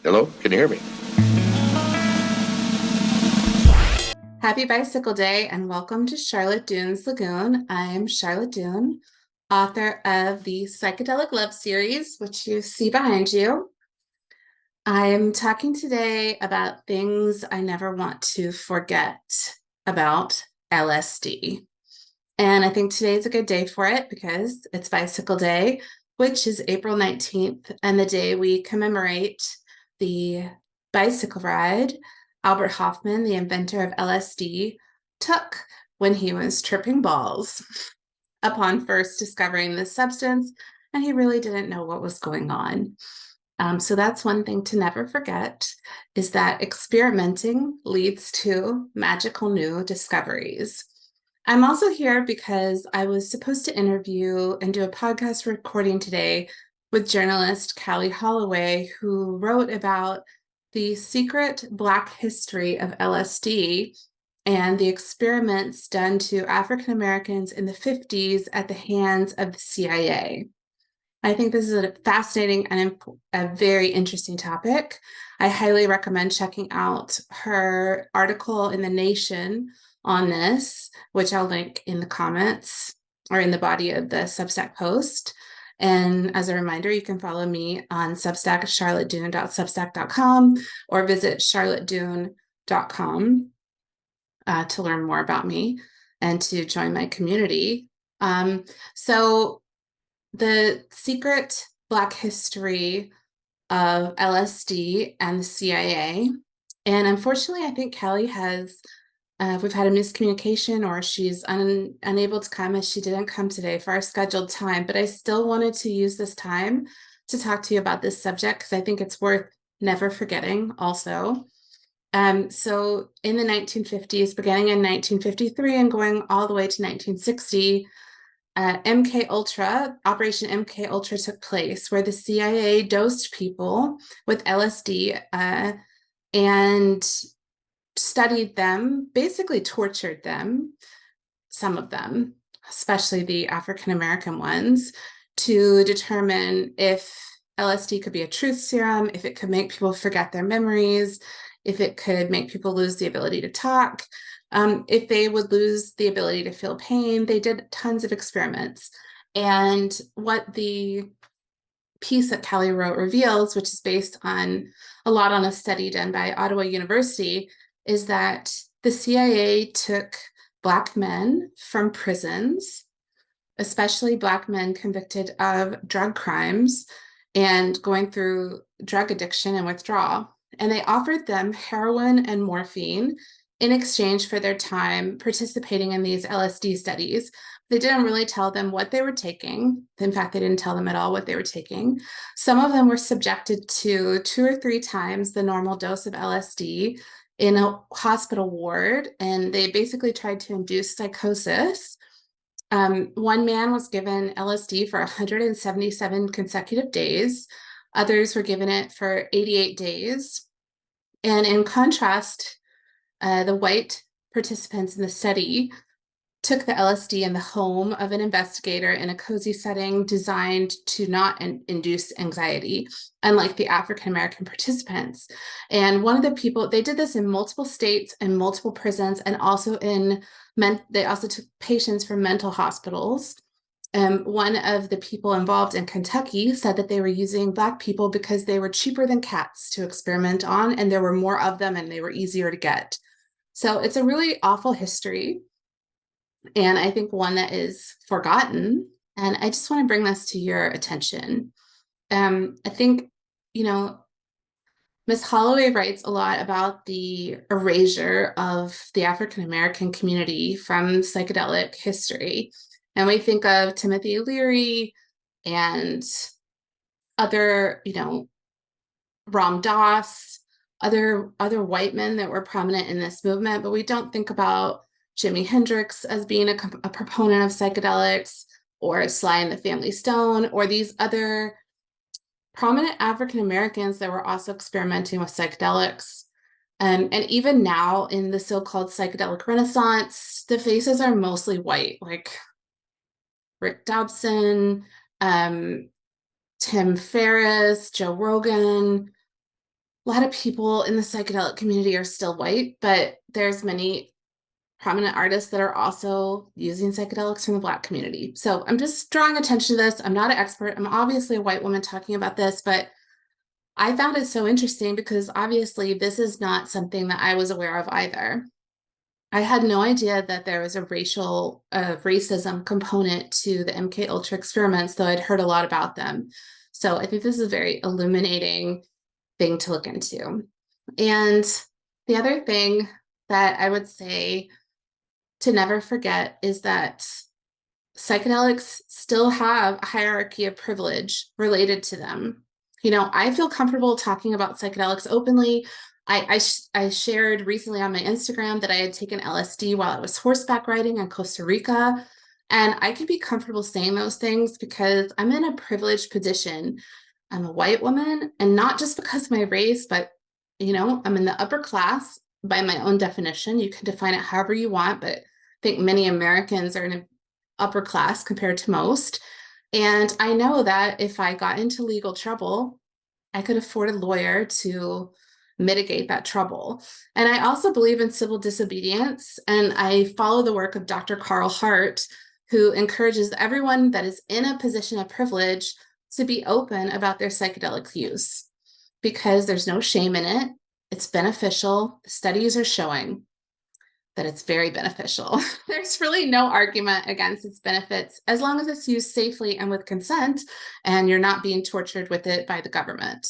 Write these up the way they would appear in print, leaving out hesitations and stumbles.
Hello, can you hear me? Happy Bicycle Day and welcome to Charlotte Dune's Lagoon. I'm Charlotte Dune, author of the Psychedelic Love series, which you see behind you. I'm talking today about things I never want to forget about LSD. And I think today is a good day for it because it's Bicycle Day, which is April 19th, and the day we commemorate the bicycle ride Albert Hoffman, the inventor of LSD, took when he was tripping balls upon first discovering this substance, and he really didn't know what was going on. So that's one thing to never forget, is that experimenting leads to magical new discoveries. I'm also here because I was supposed to interview and do a podcast recording today with journalist Callie Holloway, who wrote about the secret Black history of LSD and the experiments done to African Americans in the 50s at the hands of the CIA. I think this is a fascinating and a very interesting topic. I highly recommend checking out her article in The Nation on this, which I'll link in the comments or in the body of the Substack post. And as a reminder, you can follow me on Substack at charlottedune.substack.com or visit charlottedune.com to learn more about me and to join my community. So the secret Black history of LSD and the CIA. And unfortunately, I think Kelly has, we've had a miscommunication, or she's unable to come, as she didn't come today for our scheduled time. But I still wanted to use this time to talk to you about this subject because I think it's worth never forgetting also. So in the 1950s, beginning in 1953 and going all the way to 1960, MK-Ultra, Operation MK-Ultra took place, where the CIA dosed people with LSD and studied them, basically tortured them, some of them, especially the African American ones, to determine if LSD could be a truth serum, if it could make people forget their memories, if it could make people lose the ability to talk. If they would lose the ability to feel pain. They did tons of experiments. And what the piece that Kelly wrote reveals, which is based on a lot on a study done by Ottawa University, is that the CIA took Black men from prisons, especially Black men convicted of drug crimes and going through drug addiction and withdrawal. And they offered them heroin and morphine in exchange for their time participating in these LSD studies. They didn't really tell them what they were taking. In fact, they didn't tell them at all what they were taking. Some of them were subjected to 2 or 3 times the normal dose of LSD in a hospital ward, and they basically tried to induce psychosis. One man was given LSD for 177 consecutive days. Others were given it for 88 days. And in contrast, the white participants in the study took the LSD in the home of an investigator in a cozy setting designed to not induce anxiety, unlike the African American participants. And one of the people, they did this in multiple states and multiple prisons, and also they also took patients from mental hospitals. One of the people involved in Kentucky said that they were using Black people because they were cheaper than cats to experiment on, and there were more of them and they were easier to get. So it's a really awful history, and I think one that is forgotten. And I just want to bring this to your attention. I think, you know, Ms. Holloway writes a lot about the erasure of the African American community from psychedelic history. And we think of Timothy Leary and other, Ram Dass, other white men that were prominent in this movement, but we don't think about Jimi Hendrix as being a proponent of psychedelics, or Sly and the Family Stone, or these other prominent African Americans that were also experimenting with psychedelics. And even now in the so-called psychedelic renaissance, the faces are mostly white, like Rick Dobson, Tim Ferriss, Joe Rogan, a lot of people in the psychedelic community are still white, but there's many prominent artists that are also using psychedelics from the Black community. So I'm just drawing attention to this. I'm not an expert. I'm obviously a white woman talking about this, but I found it so interesting because obviously this is not something that I was aware of either. I had no idea that there was a racism component to the MK Ultra experiments, though I'd heard a lot about them. So I think this is a very illuminating thing to look into. And the other thing that I would say to never forget is that psychedelics still have a hierarchy of privilege related to them. You know, I feel comfortable talking about psychedelics openly. I shared recently on my Instagram that I had taken LSD while I was horseback riding in Costa Rica. And I can be comfortable saying those things because I'm in a privileged position. I'm a white woman, and not just because of my race, but, you know, I'm in the upper class by my own definition. You can define it however you want, but I think many Americans are in an upper class compared to most. And I know that if I got into legal trouble, I could afford a lawyer to mitigate that trouble. And I also believe in civil disobedience. And I follow the work of Dr. Carl Hart, who encourages everyone that is in a position of privilege to be open about their psychedelic use because there's no shame in it. It's beneficial. Studies are showing that it's very beneficial. There's really no argument against its benefits as long as it's used safely and with consent and you're not being tortured with it by the government.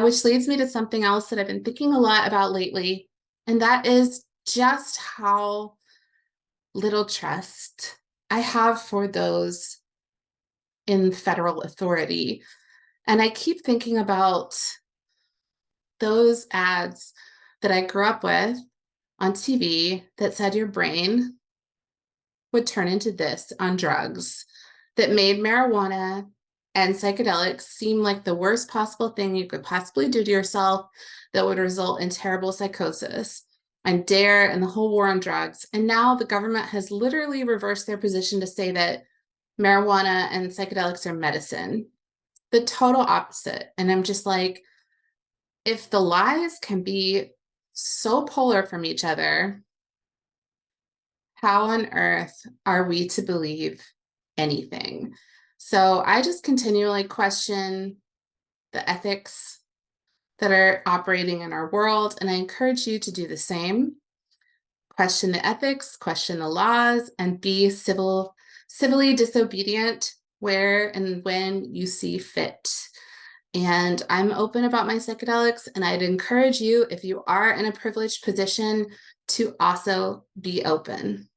Which leads me to something else that I've been thinking a lot about lately, and that is just how little trust I have for those in federal authority. And I keep thinking about those ads that I grew up with on TV that said your brain would turn into this on drugs, that made marijuana and psychedelics seem like the worst possible thing you could possibly do to yourself that would result in terrible psychosis. And DARE and the whole war on drugs. And now the government has literally reversed their position to say that marijuana and psychedelics are medicine. The total opposite. And I'm just like, if the lies can be so polar from each other, how on earth are we to believe anything? So I just continually question the ethics that are operating in our world, and I encourage you to do the same. Question the ethics, question the laws, and be civilly disobedient where and when you see fit. And I'm open about my psychedelics, and I'd encourage you, if you are in a privileged position, to also be open.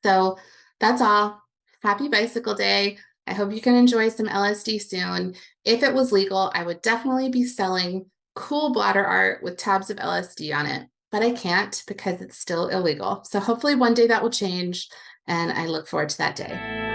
So that's all. Happy Bicycle Day. I hope you can enjoy some LSD soon. If it was legal, I would definitely be selling cool bladder art with tabs of LSD on it, but I can't because it's still illegal. So hopefully one day that will change, and I look forward to that day.